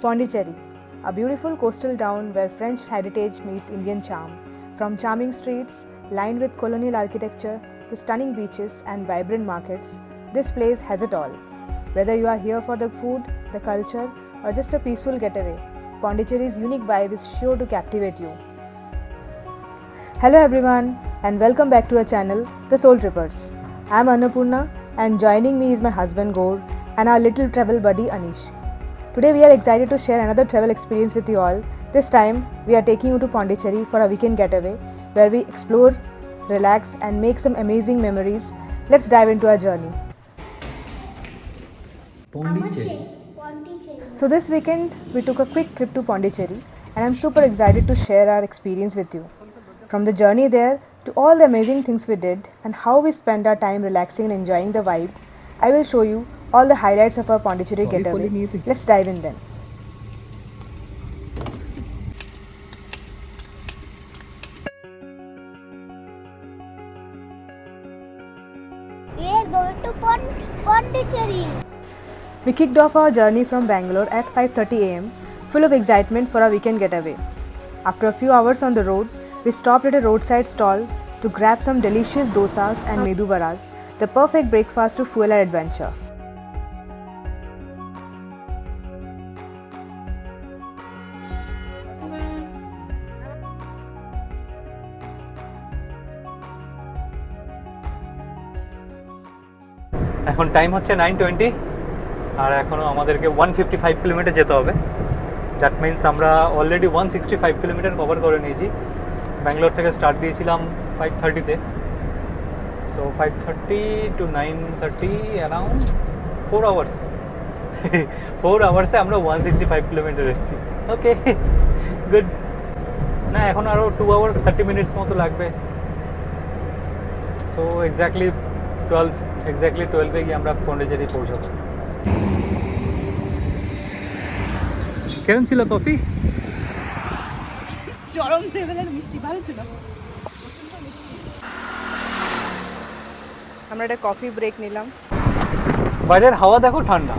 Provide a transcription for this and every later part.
Pondicherry, a beautiful coastal town where French heritage meets Indian charm. From charming streets lined with colonial architecture to stunning beaches and vibrant markets, this place has it all. Whether you are here for the food, the culture, or just a peaceful getaway, Pondicherry's unique vibe is sure to captivate you. Hello everyone and welcome back to our channel, The Soul Trippers. I am Annapurna and joining me is my husband Gaur and our little travel buddy Anish. Today we are excited to share another travel experience with you all. This time we are taking you to Pondicherry for a weekend getaway where we explore, relax and make some amazing memories. Let's dive into our journey. Pondicherry. So this weekend we took a quick trip to Pondicherry and I'm super excited to share our experience with you. From the journey there to all the amazing things we did and how we spent our time relaxing and enjoying the vibe, I will show you all the highlights of our Pondicherry getaway. Let's dive in then. We are going to Pondicherry. We kicked off our journey from Bangalore at 5:30 am, full of excitement for our weekend getaway. After a few hours on the road, we stopped at a roadside stall to grab some delicious dosas and medu vadas, the perfect breakfast to fuel our adventure. এখন time হচ্ছে 9:20 আর এখনও আমাদেরকে 155 kilometre যেতে হবে। That means আমরা already 165 kilometre cover করে নিয়েছি। ব্যাঙ্গালোর থেকে স্টার্ট দিয়েছিলাম 5:30-তে, সো 5:30 to 9:30 অ্যারাউন্ড 4 আওয়ার্স 4 আওয়ার্সে আমরা 165 কিলোমিটার এসেছি। ওকে, গুড। না, এখন আরও 2 আওয়ার্স 30 মিনিটস মতো লাগবে। সো এক্স্যাক্টলি 12 গিয়ে আমরা পন্ডিচেরি পৌঁছাবো। কেমন ছিল কফি? চরম লেভেলের মিষ্টি, ভালো ছিল। আমরা একটা কফি ব্রেক নিলাম। বাইরের হাওয়া দেখো, ঠান্ডা।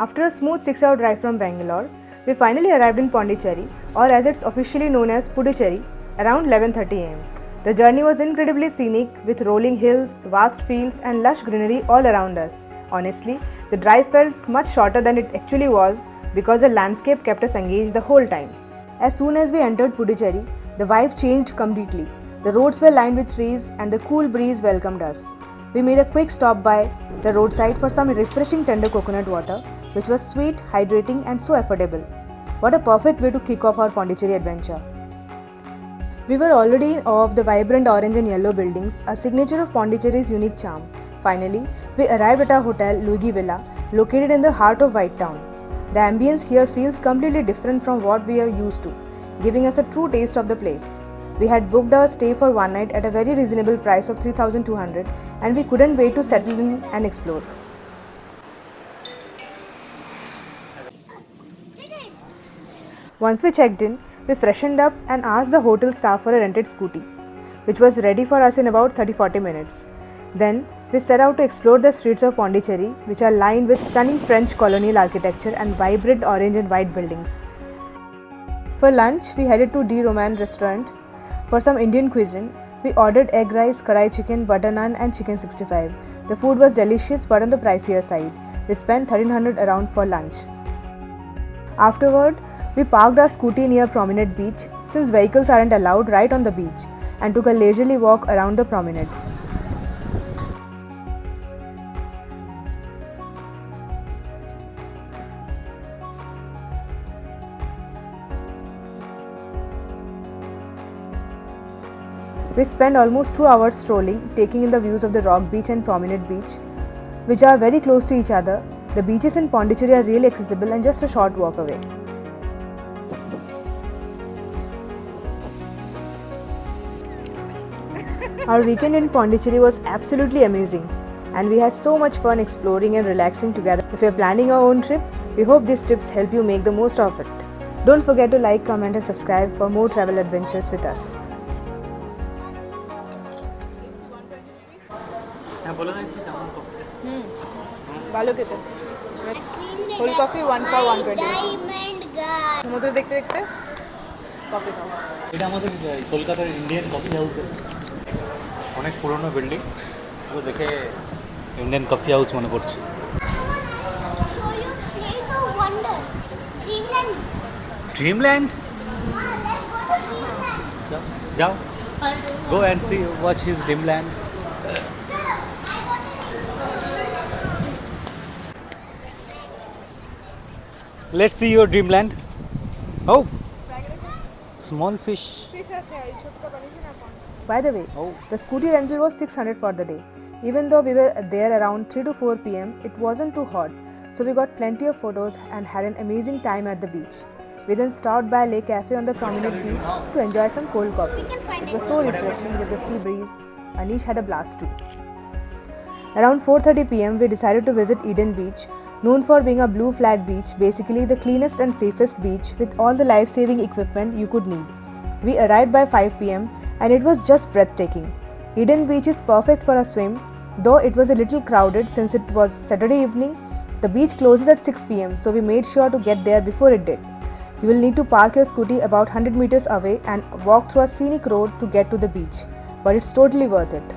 After a smooth 6-hour drive from Bangalore, we finally arrived in Pondicherry, or as it's officially known as Puducherry, around 11:30 am. The journey was incredibly scenic with rolling hills, vast fields and lush greenery all around us. Honestly, the drive felt much shorter than it actually was because the landscape kept us engaged the whole time. As soon as we entered Puducherry, the vibe changed completely. The roads were lined with trees and the cool breeze welcomed us. We made a quick stop by the roadside for some refreshing tender coconut water, which was sweet, hydrating and so affordable. What a perfect way to kick off our Pondicherry adventure. We were already in awe of the vibrant orange and yellow buildings, a signature of Pondicherry's unique charm. Finally, we arrived at our hotel, Luigi Villa, located in the heart of White Town. The ambience here feels completely different from what we are used to, giving us a true taste of the place. We had booked our stay for one night at a very reasonable price of 3,200 and we couldn't wait to settle in and explore. Once we checked in, we freshened up and asked the hotel staff for a rented scooty, which was ready for us in about 30-40 minutes. Then, we set out to explore the streets of Pondicherry, which are lined with stunning French colonial architecture and vibrant orange and white buildings. For lunch, we headed to D. Roman restaurant. For some Indian cuisine, we ordered egg rice, karai chicken, butter naan and chicken 65. The food was delicious but on the pricier side. We spent 1,300 around for lunch. Afterward, we parked our scooty near Promenade Beach since vehicles aren't allowed right on the beach and took a leisurely walk around the promenade. We spent almost 2 hours strolling, taking in the views of the Rock Beach and Promenade Beach, which are very close to each other. The beaches in Pondicherry are really accessible and just a short walk away. Our weekend in Pondicherry was absolutely amazing and we had so much fun exploring and relaxing together. If you're planning our own trip, we hope these tips help you make the most of it. Don't forget to like, comment and subscribe for more travel adventures with us. হ্যাঁ বলে না একটু কেমন coffee ভালো খেতে whole coffee 1 for 120 Diamond guy. সমুদ্র দেখতে দেখতে কফি খাওয়া এটা আমাদের কলকাতার ইন্ডিয়ান কফি হাউসের অনেক পুরনো বিল্ডিং তো দেখে ইন্ডিয়ান কফি হাউস মনে পড়ছে Show you place of wonder. Dreamland. Dreamland Let's go to Dreamland. যাও go and see watch his Dreamland let's see your Dreamland oh small fish By the way, Oh. the scooty rental was 600 for the day. Even though we were there around 3 to 4 pm, it wasn't too hot, so we got plenty of photos and had an amazing time at the beach. We then stopped by Lake Cafe on the promenade beach to enjoy some cold coffee. We can find It was so refreshing with the sea breeze. Anish had a blast too. Around 4:30 pm, we decided to visit Eden Beach, known for being a blue flag beach, basically the cleanest and safest beach with all the life-saving equipment you could need. We arrived by 5 pm and it was just breathtaking. Eden Beach is perfect for a swim, though it was a little crowded since it was Saturday evening. The beach closes at 6 pm, so we made sure to get there before it did. You will need to park your scooty about 100 meters away and walk through a scenic road to get to the beach, but it's totally worth it.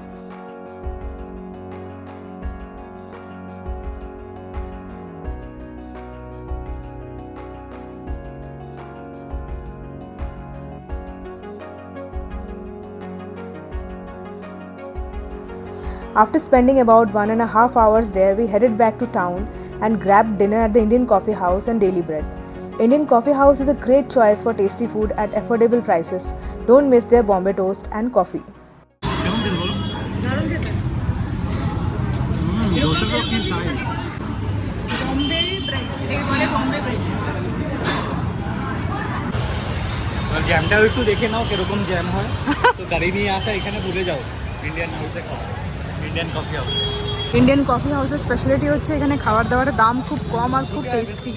After spending about 1.5 hours there, we headed back to town and grabbed dinner at the Indian Coffee House and Daily Bread. Indian Coffee House is a great choice for tasty food at affordable prices. Don't miss their Bombay toast and coffee. কেমন দিন বলো দোসাটা কি size জ্যামটাও একটু দেখে নাও কিরকম jam হয় তো গাড়ি নিয়ে আসা এখানে ভুলে যাও ইন্ডিয়ান হাউসে খাও Indian coffee house Indian coffee হাউসের স্পেশালিটি হচ্ছে এখানে খাবার দাবারের দাম খুব কম আর খুব টেস্টি,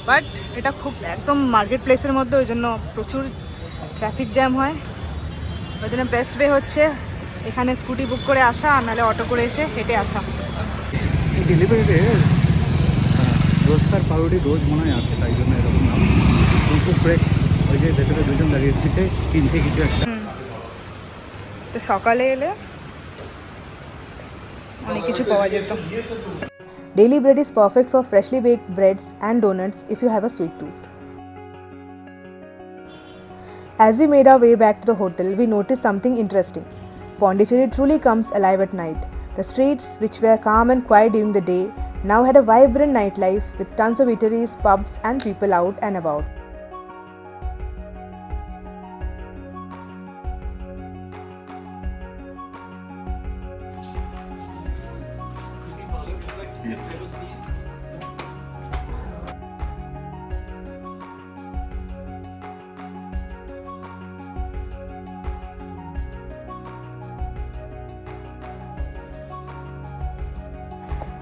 বাট এটা খুব একদম মার্কেট প্লেসের মধ্যে, ওই জন্য প্রচুর ট্রাফিক জ্যাম হয়। ওই জন্য বেস্ট ওয়ে হচ্ছে এখানে স্কুটি বুক করে আসা, আর নাহলে অটো করে এসে হেঁটে আসা। এই ডেলিভারিতে রোজকার পাউরুটি রোজ মনে হয় আসে, তাই জন্য এরকম নাম খুব ফ্রেশ। ওই যে ভেতরে দুজন দাঁড়িয়ে দিচ্ছে কিনছে কিছু একটা। তো সকালে এলে অনেক কিছু পাওয়া যেত। Daily Bread is perfect for freshly baked breads and donuts if you have a sweet tooth. As we made our way back to the hotel, we noticed something interesting. Pondicherry truly comes alive at night. The streets, which were calm and quiet during the day, now had a vibrant nightlife with tons of eateries, pubs, and people out and about.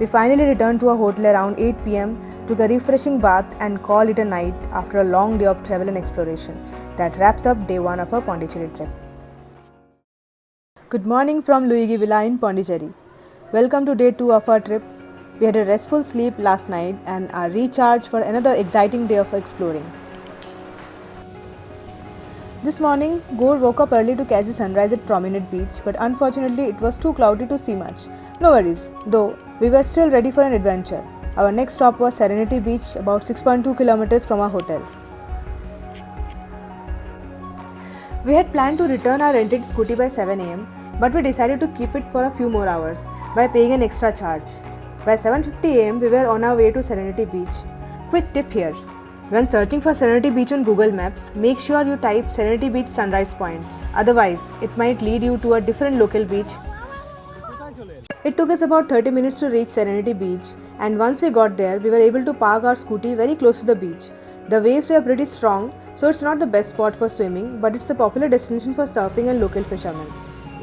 We finally returned to our hotel around 8 pm, took a refreshing bath, and called it a night after a long day of travel and exploration. That wraps up day 1 of our Pondicherry trip. Good morning from Luigi Villa in Pondicherry. Welcome to day 2 of our trip. We had a restful sleep last night and are recharged for another exciting day of exploring. This morning, Gaur woke up early to catch the sunrise at Promenade Beach, but unfortunately it was too cloudy to see much. No worries, though we were still ready for an adventure. Our next stop was Serenity Beach, about 6.2 kilometers from our hotel. We had planned to return our rented scooty by 7 am, but we decided to keep it for a few more hours by paying an extra charge. By 7:50 am, we were on our way to Serenity Beach. Quick tip here. When searching for Serenity Beach on Google Maps, make sure you type Serenity Beach Sunrise Point. Otherwise, it might lead you to a different local beach. It took us about 30 minutes to reach Serenity Beach, and once we got there, we were able to park our scooty very close to the beach. The waves were pretty strong, so it's not the best spot for swimming, but it's a popular destination for surfing and local fishermen.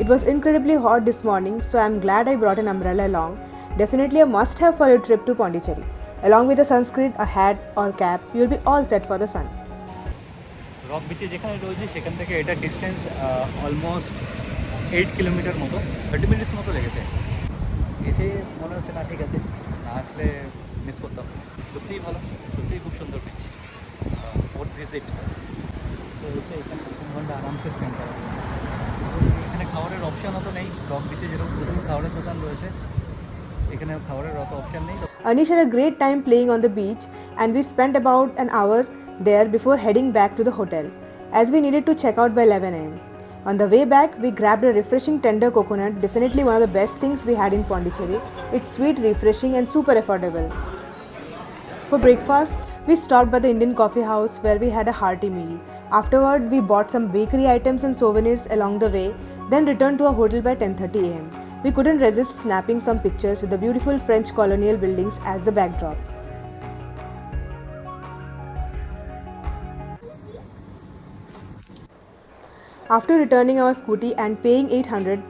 It was incredibly hot this morning, so I'm glad I brought an umbrella along. Definitely a must-have for a trip to Pondicherry. Along with a sunscreen, a hat or cap, you'll be all set for the sun. Rock বিচে যেখানে রয়েছে সেখান থেকে এটা distance almost 8 kilometre মতো, 30 minutes মতো লেগেছে। এসে মনে হচ্ছে না ঠিক আছে, না আসলে মিস করতাম। সত্যিই ভালো, সত্যিই খুব সুন্দর বিচ, ওর ভিজিট তো হচ্ছে এখানে 3 ঘন্টা আরামসে স্পেন্ড করা যায়। এখানে খাবারের অপশানও তো নেই, রক বিচে যেরকম প্রচুর খাবারের দোকান রয়েছে, এখানে খাবারের অত অপশান নেই। Anish had a great time playing on the beach, and we spent about an hour there before heading back to the hotel, as we needed to check out by 11 am. On the way back, we grabbed a refreshing tender coconut, definitely one of the best things we had in Pondicherry. It's sweet, refreshing, and super affordable. For breakfast, we stopped by the Indian coffee house where we had a hearty meal. Afterward, we bought some bakery items and souvenirs along the way, then returned to our hotel by 10:30 am. We couldn't resist snapping some pictures with the beautiful French colonial buildings as the backdrop. After returning our scooty and paying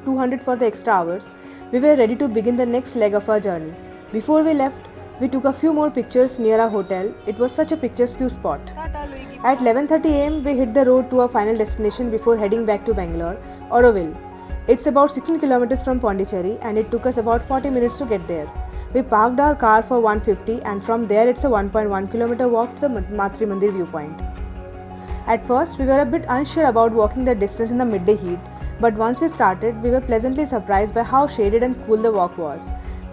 200 for the extra hours, we were ready to begin the next leg of our journey. Before we left, we took a few more pictures near our hotel. It was such a picturesque spot. At 11:30 am, we hit the road to our final destination before heading back to Bangalore, Auroville. It's about 16 kilometers from Pondicherry and it took us about 40 minutes to get there. We parked our car for 150 and from there it's a 1.1 kilometer walk to the Matri Mandir viewpoint. At first, we were a bit unsure about walking the distance in the midday heat, but once we started, we were pleasantly surprised by how shaded and cool the walk was,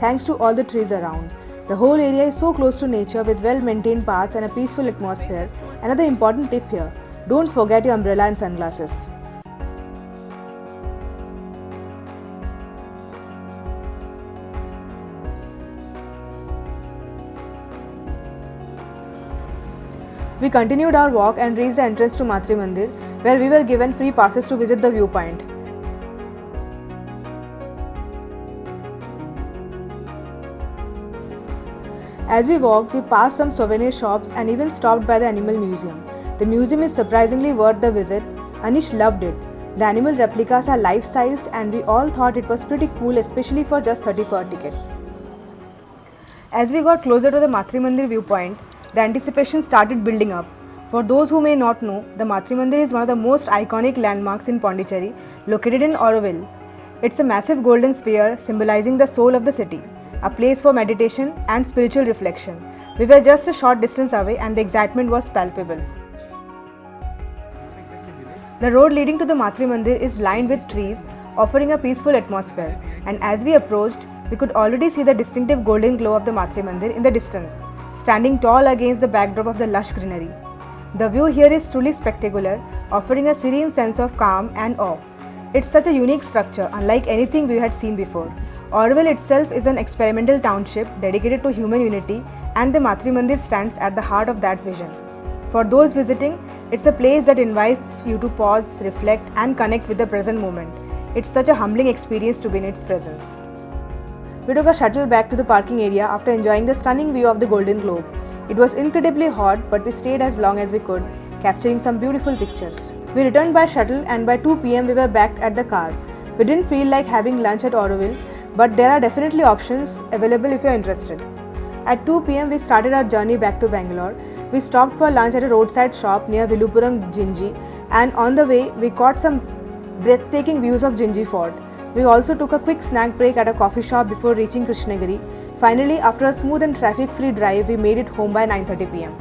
thanks to all the trees around. The whole area is so close to nature with well-maintained paths and a peaceful atmosphere. Another important tip here, don't forget your umbrella and sunglasses. We continued our walk and reached the entrance to Matri Mandir, where we were given free passes to visit the viewpoint. As we walked, we passed some souvenir shops and even stopped by the Animal Museum. The museum is surprisingly worth the visit. Anish loved it. The animal replicas are life-sized and we all thought it was pretty cool, especially for just 30 per ticket. As we got closer to the Matri Mandir viewpoint, the anticipation started building up. For those who may not know, the Matri Mandir is one of the most iconic landmarks in Pondicherry, located in Auroville. It's a massive golden sphere symbolizing the soul of the city, a place for meditation and spiritual reflection. We were just a short distance away and the excitement was palpable. The road leading to the Matri Mandir is lined with trees, offering a peaceful atmosphere, and as we approached, we could already see the distinctive golden glow of the Matri Mandir in the distance, standing tall against the backdrop of the lush greenery. The view here is truly spectacular, offering a serene sense of calm and awe. It's such a unique structure, unlike anything we had seen before. Auroville itself is an experimental township dedicated to human unity, and the Matri Mandir stands at the heart of that vision. For those visiting, it's a place that invites you to pause, reflect, and connect with the present moment. It's such a humbling experience to be in its presence. We took a shuttle back to the parking area after enjoying the stunning view of the Golden Globe. It was incredibly hot, but we stayed as long as we could, capturing some beautiful pictures. We returned by shuttle and by 2 pm we were back at the car. We didn't feel like having lunch at Auroville, but there are definitely options available if you're interested. At 2 pm we started our journey back to Bangalore. We stopped for lunch at a roadside shop near Villupuram, Ginji, and on the way we caught some breathtaking views of Ginji Fort. We also took a quick snack break at a coffee shop before reaching Krishnagiri. Finally, after a smooth and traffic-free drive, we made it home by 9:30 pm.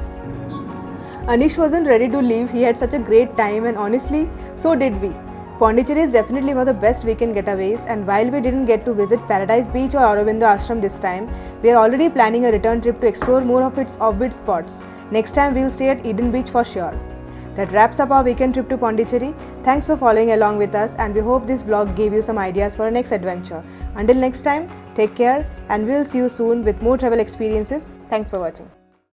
Anish wasn't ready to leave. He had such a great time and honestly, so did we. Pondicherry is definitely one of the best weekend getaways, and while we didn't get to visit Paradise Beach or Aurobindo Ashram this time, we are already planning a return trip to explore more of its offbeat spots. Next time we'll stay at Eden Beach for sure. That wraps up our weekend trip to Pondicherry. Thanks for following along with us, and we hope this vlog gave you some ideas for our next adventure. Until next time, take care and we'll see you soon with more travel experiences. Thanks for watching.